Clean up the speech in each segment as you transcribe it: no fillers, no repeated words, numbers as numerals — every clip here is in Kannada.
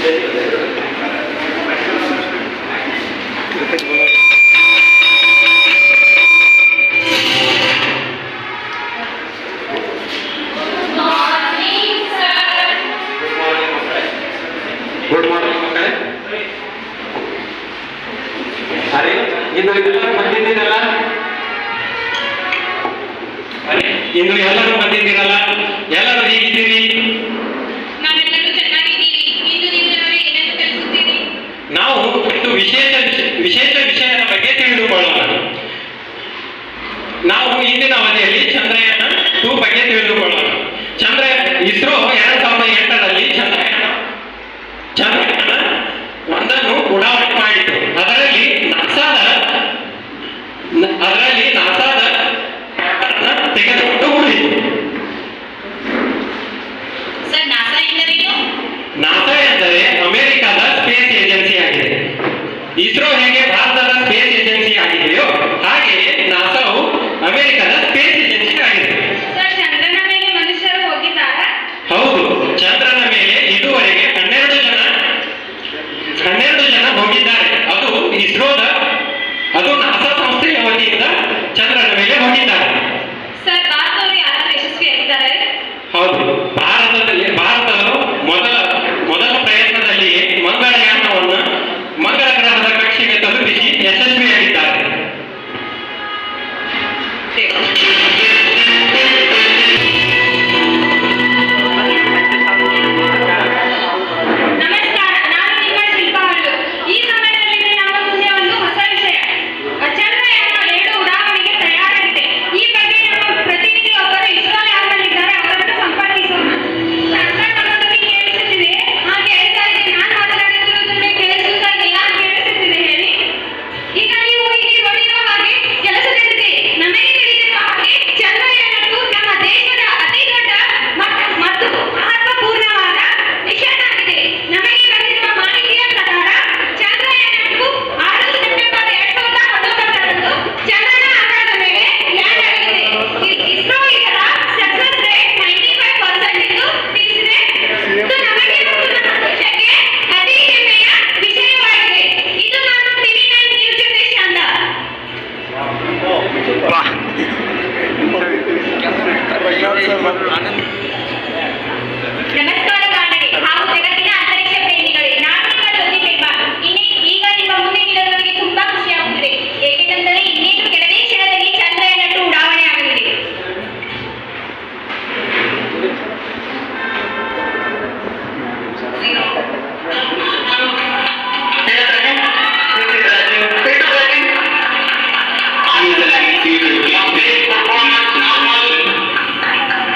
ಗುಡ್ ಮಾರ್ನಿಂಗ್ ಮಕ್ಕಳೇ. ಅರೆ ಇಂದು ಎಲ್ಲರೂ ಬಂದಿದ್ದೀರಲ್ಲ, ಇಂದು ಎಲ್ಲರೂ ಬಂದಿದ್ದೀರಲ್ಲ, ಎಲ್ಲರೂ ಹೇಗಿದ್ದೀರಿ? ನಾವೆಲ್ಲರೂ ಚೆನ್ನಾಗಿದ್ದೀವಿ. ಇಂದು ನೀವು ನಮಗೆ ಏನನ್ನು ಕಲಿಸುತ್ತೀರಿ? ನಾವು ಒಂದು ವಿಶೇಷ ವಿಷಯದ ಬಗ್ಗೆ ತಿಳಿದುಕೊಳ್ಳೋಣ. ನಾವು ಇಂದಿನ ಅವಧಿಯಲ್ಲಿ ಚಂದ್ರಯಾನ 2 ಬಗ್ಗೆ ತಿಳಿದುಕೊಳ್ಳೋಣ. ಇಸ್ರೋ 2008ರಲ್ಲಿ ಚಂದ್ರಯಾನ 1 ಉಡಾವಣೆ ಮಾಡಿತು. ಅದರಲ್ಲಿ ನಾಸಾದ ತೆಗೆದುಕೊಂಡು ಉಳಿಯಿತು. ಸರ್, ನಾಸಾ ಎಂದರೇನು? ನಾಸಾ ಎಂದರೆ ಅಮೆರಿಕದ ಸ್ಪೇಸ್ ಏಜೆನ್ಸಿ ಆಗಿದೆ. ಇಸ್ರೋ ಹೇಗೆ ಭಾರತದ ಸ್ಪೇಸ್ ಏಜೆನ್ಸಿ ಆಗಿದೆಯೋ ಹಾಗೆಯೇ ನಾಸಾವು ಅಮೆರಿಕದ ಸ್ಪೇಸ್ ಏಜೆನ್ಸಿ ಆಗಿದೆ. ಸರ್, ಚಂದ್ರನ ಮೇಲೆ ಮನುಷ್ಯರು ಹೋಗಿದ್ದಾರಾ? ಹೌದು, ಚಂದ್ರನ ಮೇಲೆ ಇದುವರೆಗೆ 12 ಜನ ಹೋಗಿದ್ದಾರೆ. ಅದು ನಾಸಾ ಸಂಸ್ಥೆಯ ವತಿಯಿಂದ ಚಂದ್ರನ ಮೇಲೆ ಹೋಗಿದ್ದಾರೆ. ಸರ್, ಭಾರತವರು ಯಾರು ಯಶಸ್ವಿಯಾಗಿದ್ದಾರೆ? ಹೌದು, ಭಾರತವು ಮೊದಲ ಪ್ರಯತ್ನದಲ್ಲಿಯೇ ಮಂಗಳಯಾನವನ್ನು ಮಂಗಳ ಗ್ರಹದ ಕಕ್ಷೆಗೆ ತಲುಪಿಸಿ ಯಶಸ್ವಿಯಾಗಿದ್ದಾರೆ. ನಮಸ್ಕಾರ, ನಾನು ನಿಮ್ಮ ಶಿಲ್ಪಾ ಹಳ್ಳು. ಈ ಸಮಯದಲ್ಲಿ ನಮ್ಮ ಮುಂದೆ ಒಂದು ಹೊಸ ವಿಷಯ, ಚಂದ್ರಯಾನ 2 ಉಡಾವಣೆಗೆ ತಯಾರಾಗಿದೆ. ಈ ಬಗ್ಗೆ ನಮ್ಮ ಪ್ರತಿನಿಧಿ ಒಬ್ಬರು ಇಸ್ರೋ ಲ್ಯಾಬ್ನಲ್ಲಿದ್ದಾರೆ, ಅವರನ್ನು ಸಂಪರ್ಕಿಸೋಣ. ಸರ್, ನಮ್ಮೊಂದಿಗೆ ಕೇಳಿಸುತ್ತಿದೆ? ಕೇಳ್ತಾ ಇದೆ. ನಾನು ಮಾತನಾಡುತ್ತಿರುವುದನ್ನೇ ಕೇಳಿಸುತ್ತಾ ಇದೆಯಾ? ಕೇಳಿಸುತ್ತಿದೆ, ಹೇಳಿ. ಈಗ ನೀವು ಇಲ್ಲಿ ನೋಡಿರುವ ಹಾಗೆ ಕೆಲಸ ನಡೆದಿದೆ. ನಮಗೆ ತಿಳಿದಿರುವ ಹಾಗೆ ಚಂದ್ರಯಾನ 2 ನಮ್ಮ ದೇಶದ ಅತಿ ದೊಡ್ಡ ಮತ್ತು ಮಹತ್ವಪೂರ್ಣವಾದ ಮಿಷನ್ ಆಗಿದೆ. ನಮಗೆ ಬಂದಿರುವ ಮಾಹಿತಿಯ ಪ್ರಕಾರ ಚಂದ್ರಯಾನ 2 6 ಸೆಪ್ಟೆಂಬರ್ 2019ರಂದು ಚಂದ್ರನ ಆಕಾರದ ಮೇಲೆ ಲ್ಯಾಂಡ್ ಆಗಲಿದೆ. ಇಸ್ರೋ ಇದರ ಸಕ್ಸಸ್ ರೇಟ್ 95% ಎಂದು ತಿಳಿಸಿದೆ. ಇದು ನಮಗೆ ಮತ್ತು ನಮ್ಮ ದೇಶಕ್ಕೆ ಅತಿ ಹೆಮ್ಮೆಯ ವಿಷಯವಾಗಿದೆ. ಇದು ನಾನು TV9 ನ್ಯೂಸ್ ಜೊತೆ ಶಾಂತ. ನಮಸ್ಕಾರ ಕಾರಣರೇ ಹಾಗೂ ಜಗತ್ತಿನ ಅಂತರಿಕ್ಷ ಪ್ರೇಮಿಗಳೇ, ನಾನು ನಿಮ್ಮ ಜ್ಯೋತಿ ಶೆಲ್ವಾ. ಈಗ ನಿಮ್ಮ ಮುಂದೆ ನಿಲ್ಲಲು ನನಗೆ ತುಂಬಾ ಖುಷಿಯಾಗುತ್ತಿದೆ. ಏಕೆಂದರೆ ಇನ್ನೇನು ಕೆಲವೇ ಕ್ಷಣದಲ್ಲಿ ಚಂದ್ರಯಾನ 2 ಉಡಾವಣೆ ಆಗಲಿದೆ.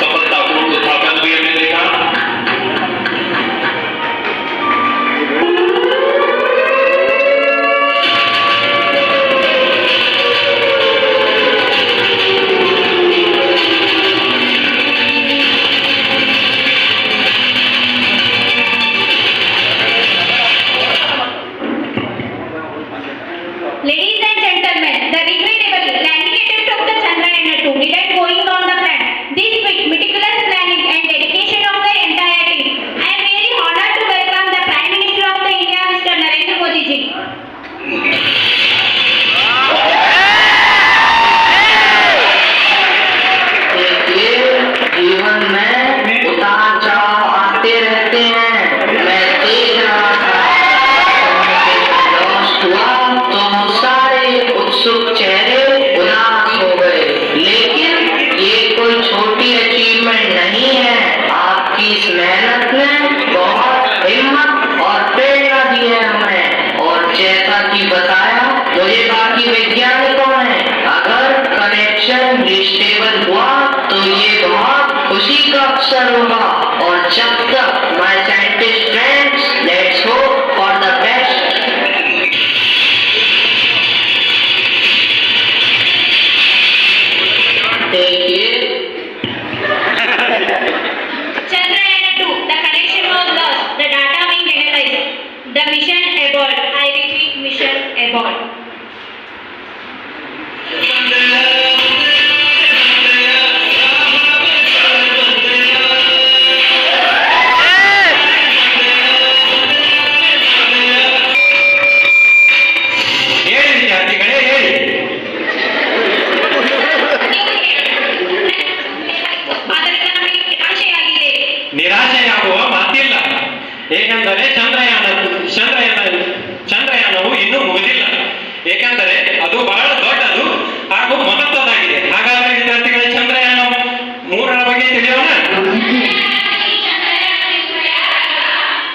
सफलतापूर्वक उत्थापन भी हमने देखा. Ladies and gentlemen, the regrettable landing attempt of the Chandrayaan 2 didn't going on the plan. This meticulous planning and dedication of the entire team. I am very honored to welcome the Prime Minister of the India, Mr. Narendra Modi ji. जीवन में उतार चढ़ाव आते रहते हैं। मैं देख रहा था हुआ तो सारे उत्सुक चेहरे उदास हो गए, लेकिन ये कोई छोटी अचीवमेंट नहीं है। आपकी इस मेहनत ने बहुत हिम्मत और प्रेरणा दी है हमें। और जैसा कि बताया मुझे बाकी वैज्ञानिकों ने, अगर कनेक्शन डिस्टेबल हुआ तो ये बहुत खुशी का अवसर होगा। और जब तक my scientist friends, let's hope for the best. देखिए Chandrayaan 2, the connection was lost. The data being analyzed. The mission abort. I repeat, mission abort.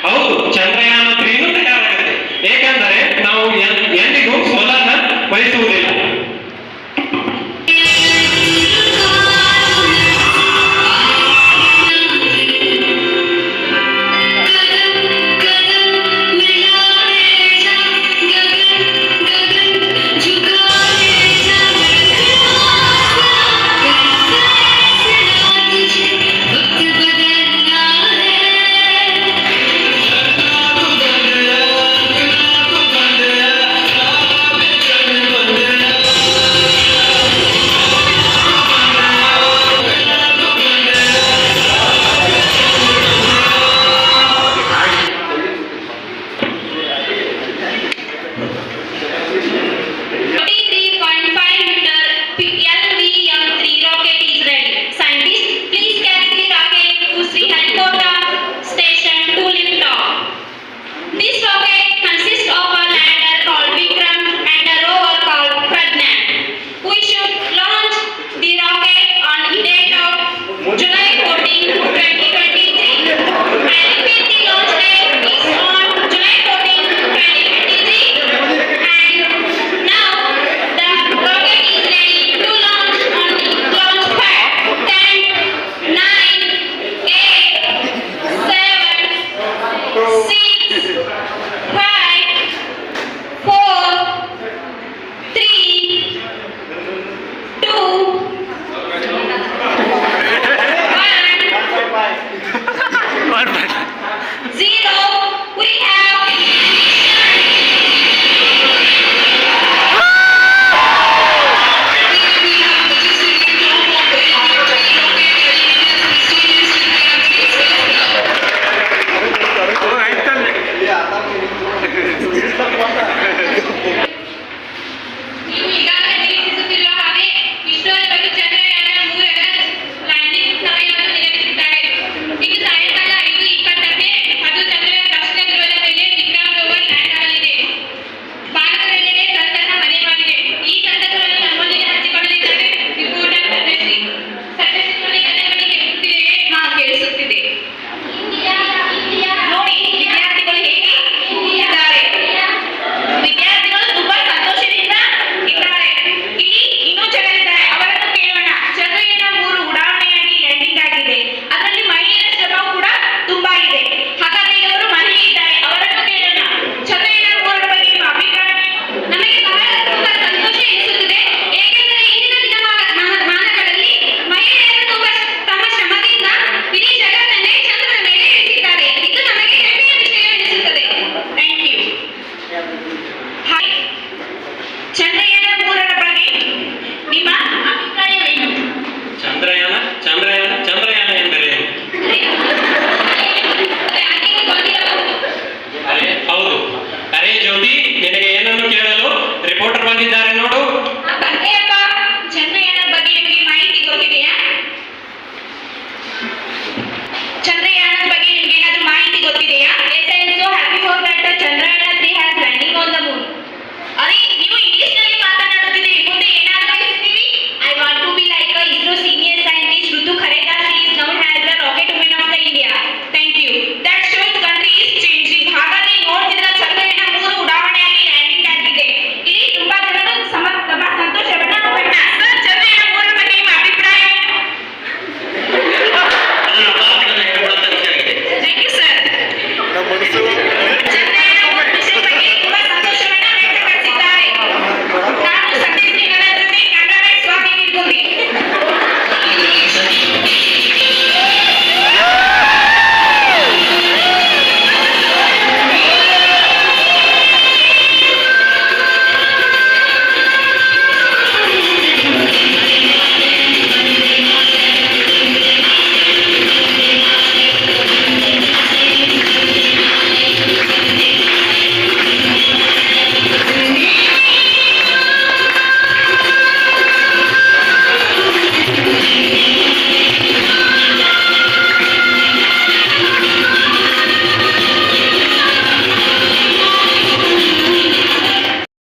ಹೌದು, ಚಂದ್ರಯಾನ